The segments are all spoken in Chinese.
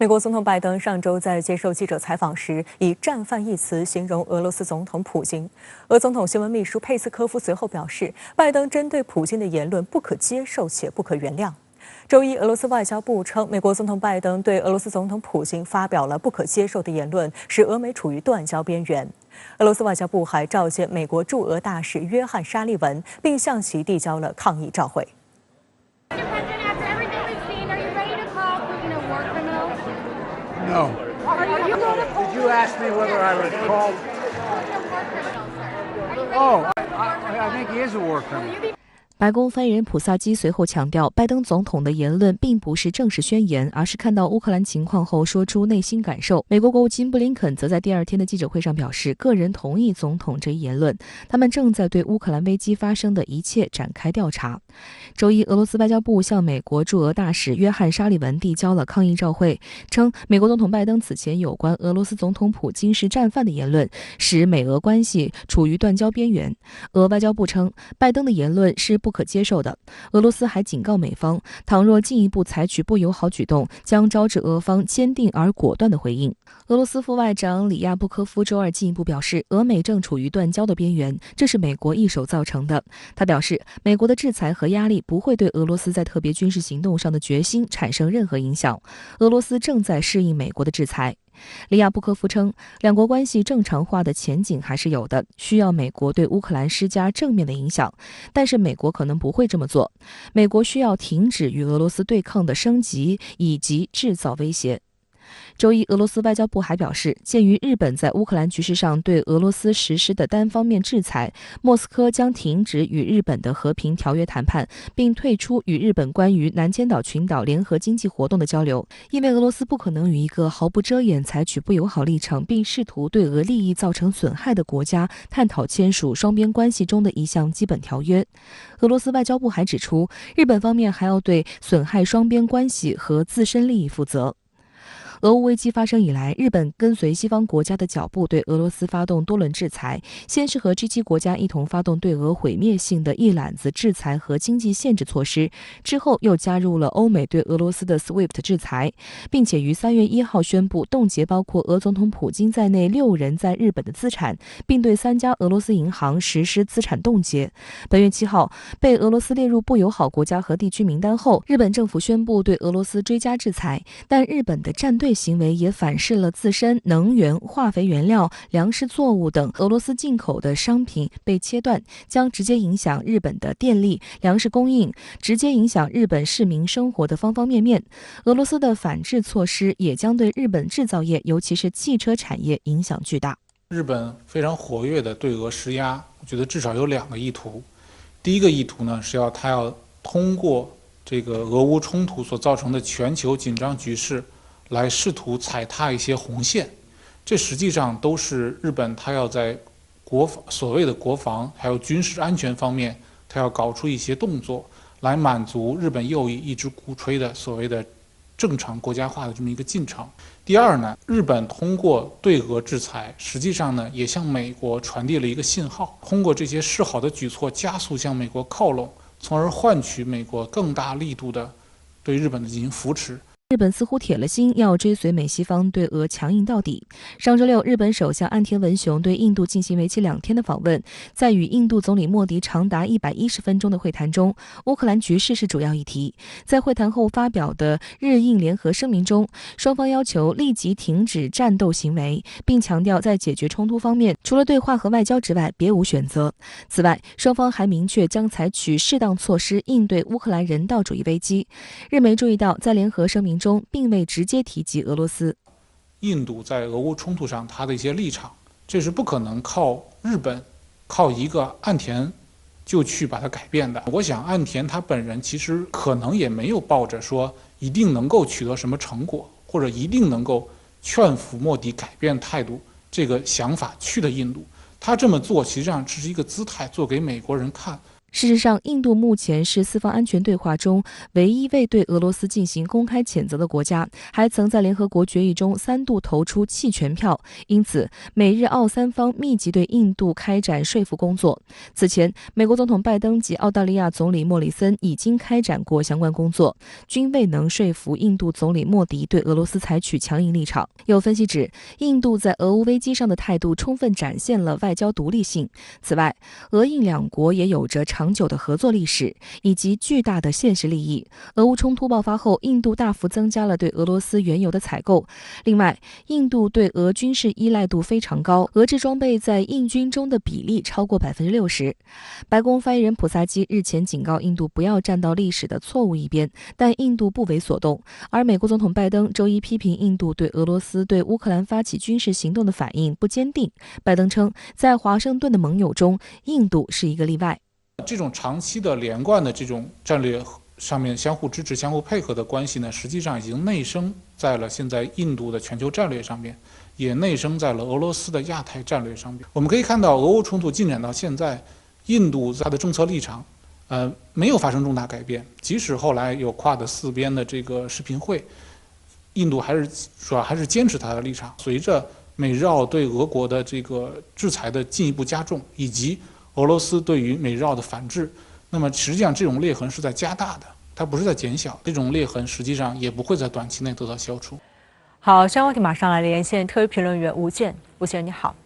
美国总统拜登上周在接受记者采访时，以“战犯”一词形容俄罗斯总统普京。俄总统新闻秘书佩斯科夫随后表示，拜登针对普京的言论不可接受且不可原谅。周一，俄罗斯外交部称，美国总统拜登对俄罗斯总统普京发表了不可接受的言论，使俄美处于断交边缘。俄罗斯外交部还召见美国驻俄大使约翰·沙利文，并向其递交了抗议照会。No. Did you ask me whether I was called? Oh, I think he is a war criminal. 白宫发言人普萨基随后强调，拜登总统的言论并不是正式宣言，而是看到乌克兰情况后说出内心感受。美国国务卿布林肯则在第二天的记者会上表示，个人同意总统这一言论，他们正在对乌克兰危机发生的一切展开调查。周一，俄罗斯外交部向美国驻俄大使约翰·沙利文递交了抗议照会，称美国总统拜登此前有关俄罗斯总统普京是战犯的言论，使美俄关系处于断交边缘。俄外交部称，拜登的言论是不可接受的。俄罗斯还警告美方，倘若进一步采取不友好举动，将招致俄方坚定而果断的回应。俄罗斯副外长里亚布科夫周二进一步表示，俄美正处于断交的边缘，这是美国一手造成的。他表示，美国的制裁和压力不会对俄罗斯在特别军事行动上的决心产生任何影响。俄罗斯正在适应美国的制裁。里亚布科夫称，两国关系正常化的前景还是有的，需要美国对乌克兰施加正面的影响，但是美国可能不会这么做。美国需要停止与俄罗斯对抗的升级以及制造威胁。周一，俄罗斯外交部还表示，鉴于日本在乌克兰局势上对俄罗斯实施的单方面制裁，莫斯科将停止与日本的和平条约谈判，并退出与日本关于南千岛群岛联合经济活动的交流，因为俄罗斯不可能与一个毫不遮掩采取不友好立场并试图对俄利益造成损害的国家探讨签署双边关系中的一项基本条约。俄罗斯外交部还指出，日本方面还要对损害双边关系和自身利益负责。俄乌危机发生以来，日本跟随西方国家的脚步对俄罗斯发动多轮制裁，先是和 G7 国家一同发动对俄毁灭性的一揽子制裁和经济限制措施，之后又加入了欧美对俄罗斯的 SWIFT 制裁，并且于3月1号宣布冻结包括俄总统普京在内6人在日本的资产，并对3家俄罗斯银行实施资产冻结。本月7号，被俄罗斯列入不友好国家和地区名单后，日本政府宣布对俄罗斯追加制裁，但日本的站队行为也反噬了自身能源、化肥原料、粮食作物等俄罗斯进口的商品被切断，将直接影响日本的电力、粮食供应，直接影响日本市民生活的方方面面。俄罗斯的反制措施也将对日本制造业，尤其是汽车产业影响巨大。日本非常活跃的对俄施压，我觉得至少有2个意图。第一个意图呢，是他要通过这个俄乌冲突所造成的全球紧张局势，来试图踩踏一些红线，这实际上都是日本他要在所谓的国防还有军事安全方面，他要搞出一些动作，来满足日本右翼一直鼓吹的所谓的正常国家化的这么一个进程。第二呢，日本通过对俄制裁，实际上呢也向美国传递了一个信号，通过这些示好的举措加速向美国靠拢，从而换取美国更大力度的对日本的进行扶持。日本似乎铁了心要追随美西方对俄强硬到底。上周六，日本首相岸田文雄对印度进行为期2天的访问，在与印度总理莫迪长达110分钟的会谈中，乌克兰局势是主要议题。在会谈后发表的日印联合声明中，双方要求立即停止战斗行为，并强调在解决冲突方面，除了对话和外交之外，别无选择。此外，双方还明确将采取适当措施应对乌克兰人道主义危机。日媒注意到，在联合声明中并未直接提及俄罗斯。印度在俄乌冲突上他的一些立场，这是不可能靠日本靠一个岸田就去把它改变的。我想岸田他本人其实可能也没有抱着说一定能够取得什么成果，或者一定能够劝服莫迪改变态度这个想法去的印度。他这么做实际上只是一个姿态，做给美国人看。事实上，印度目前是四方安全对话中唯一未对俄罗斯进行公开谴责的国家，还曾在联合国决议中3度投出弃权票。因此，美日澳三方密集对印度开展说服工作。此前，美国总统拜登及澳大利亚总理莫里森已经开展过相关工作，均未能说服印度总理莫迪对俄罗斯采取强硬立场。有分析指，印度在俄乌危机上的态度充分展现了外交独立性。此外，俄印两国也有着长久的合作历史以及巨大的现实利益。俄乌冲突爆发后，印度大幅增加了对俄罗斯原油的采购。另外，印度对俄军事依赖度非常高，俄制装备在印军中的比例超过60%。白宫发言人普萨基日前警告印度不要站到历史的错误一边，但印度不为所动。而美国总统拜登周一批评印度对俄罗斯对乌克兰发起军事行动的反应不坚定。拜登称，在华盛顿的盟友中，印度是一个例外。这种长期的连贯的这种战略上面相互支持、相互配合的关系呢，实际上已经内生在了现在印度的全球战略上面，也内生在了俄罗斯的亚太战略上面。我们可以看到，俄乌冲突进展到现在，印度它的政策立场，没有发生重大改变。即使后来有跨的4边的这个视频会，印度主要还是坚持它的立场。随着美日澳对俄国的这个制裁的进一步加重，以及俄罗斯对于美日澳的反制，那么实际上这种裂痕是在加大的，它不是在减小。这种裂痕实际上也不会在短期内得到消除。好，相关话题马上来连线特约评论员吴健。吴先生你好。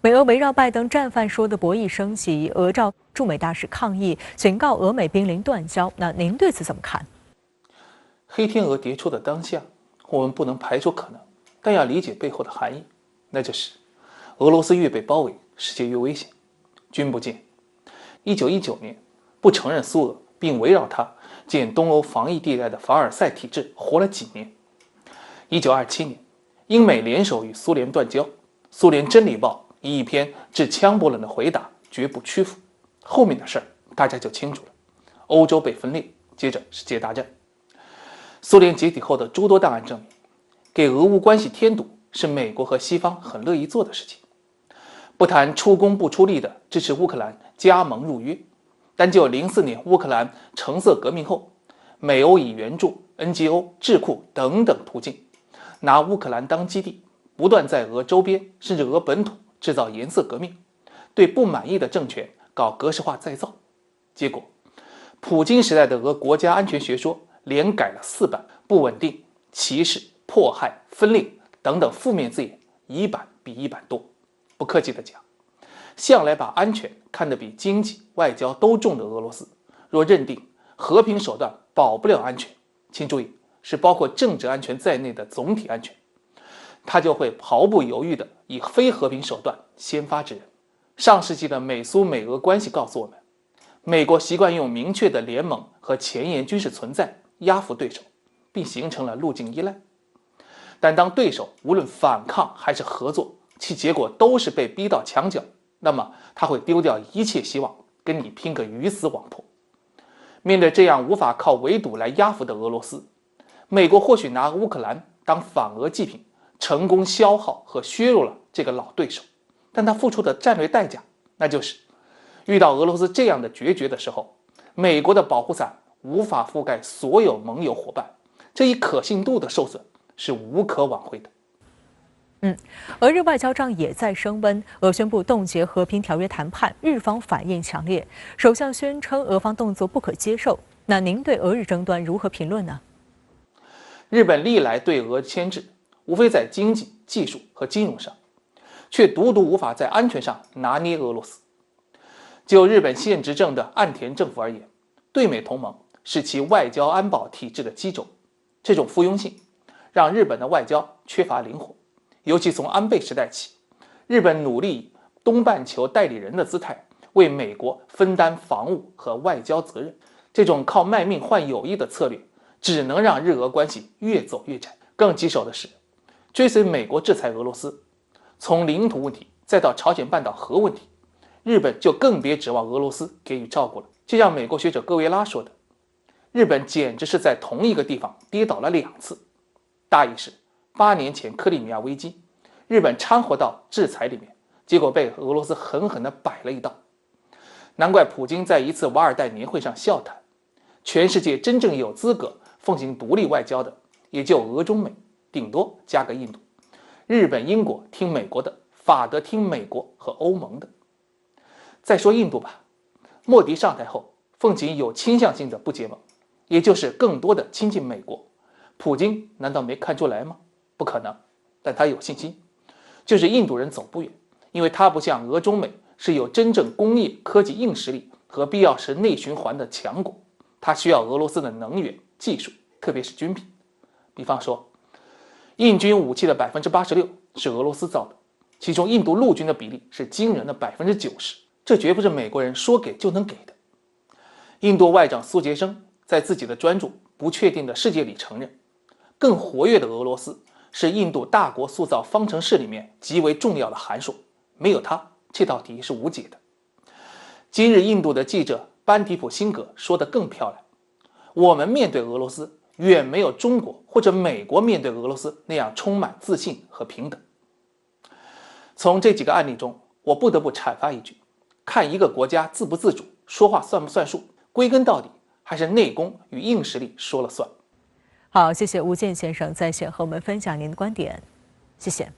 美俄围绕拜登战犯说的博弈升级，俄召驻美大使抗议，警告俄美濒临断交。那您对此怎么看？黑天鹅迭出的当下，我们不能排除可能，但要理解背后的含义，那就是俄罗斯越被包围，世界越危险。君不见1919年不承认苏俄并围绕它建东欧防疫地带的凡尔赛体制活了几年？1927年英美联手与苏联断交，苏联真理报以一篇致枪伯伦的回答绝不屈服。后面的事儿大家就清楚了，欧洲被分裂，接着世界大战。苏联解体后的诸多档案证明，给俄乌关系添堵是美国和西方很乐意做的事情。不谈出工不出力的支持乌克兰加盟入约，单就04年乌克兰橙色革命后，美欧以援助、NGO、智库等等途径，拿乌克兰当基地，不断在俄周边甚至俄本土制造颜色革命，对不满意的政权搞格式化再造。结果，普京时代的俄国家安全学说连改了4版，不稳定、歧视、迫害、分裂等等负面字眼一版比一版多。不客气地讲，向来把安全看得比经济、外交都重的俄罗斯，若认定和平手段保不了安全，请注意，是包括政治安全在内的总体安全，他就会毫不犹豫地以非和平手段先发制人。上世纪的美苏美俄关系告诉我们，美国习惯用明确的联盟和前沿军事存在压服对手，并形成了路径依赖。但当对手无论反抗还是合作，其结果都是被逼到墙角，那么他会丢掉一切希望，跟你拼个鱼死网破。面对这样无法靠围堵来压服的俄罗斯，美国或许拿乌克兰当反俄祭品，成功消耗和削弱了这个老对手，但他付出的战略代价，那就是遇到俄罗斯这样的决绝的时候，美国的保护伞无法覆盖所有盟友伙伴，这一可信度的受损是无可挽回的。俄日外交仗也在升温，俄宣布冻结和平条约谈判，日方反应强烈，首相宣称俄方动作不可接受。那您对俄日争端如何评论呢？日本历来对俄牵制，无非在经济、技术和金融上，却独独无法在安全上拿捏俄罗斯。就日本现执政的岸田政府而言，对美同盟是其外交安保体制的基轴，这种附庸性让日本的外交缺乏灵活。尤其从安倍时代起，日本努力以东半球代理人的姿态为美国分担防务和外交责任，这种靠卖命换友谊的策略只能让日俄关系越走越窄。更棘手的是，追随美国制裁俄罗斯，从领土问题再到朝鲜半岛核问题，日本就更别指望俄罗斯给予照顾了。就像美国学者戈维拉说的，日本简直是在同一个地方跌倒了2次。大意是8年前克里米亚危机，日本掺和到制裁里面，结果被俄罗斯狠狠地摆了一道。难怪普京在一次瓦尔代年会上笑谈，全世界真正有资格奉行独立外交的，也就俄中美，顶多加个印度。日本、英国听美国的，法德听美国和欧盟的。再说印度吧，莫迪上台后奉行有倾向性的不结盟，也就是更多的亲近美国。普京难道没看出来吗？不可能，但他有信心，就是印度人走不远，因为他不像俄中美是有真正工业科技硬实力和必要时内循环的强国，他需要俄罗斯的能源技术，特别是军品。比方说，印军武器的86%是俄罗斯造的，其中印度陆军的比例是惊人的90%，这绝不是美国人说给就能给的。印度外长苏杰生在自己的专注《不确定的世界》里承认，更活跃的俄罗斯是印度大国塑造方程式里面极为重要的函数，没有它，这道题是无解的。今日印度的记者班迪普辛格说得更漂亮，我们面对俄罗斯远没有中国或者美国面对俄罗斯那样充满自信和平等。从这几个案例中，我不得不阐发一句，看一个国家自不自主，说话算不算数，归根到底还是内功与硬实力说了算。好，谢谢吴健先生在线和我们分享您的观点，谢谢。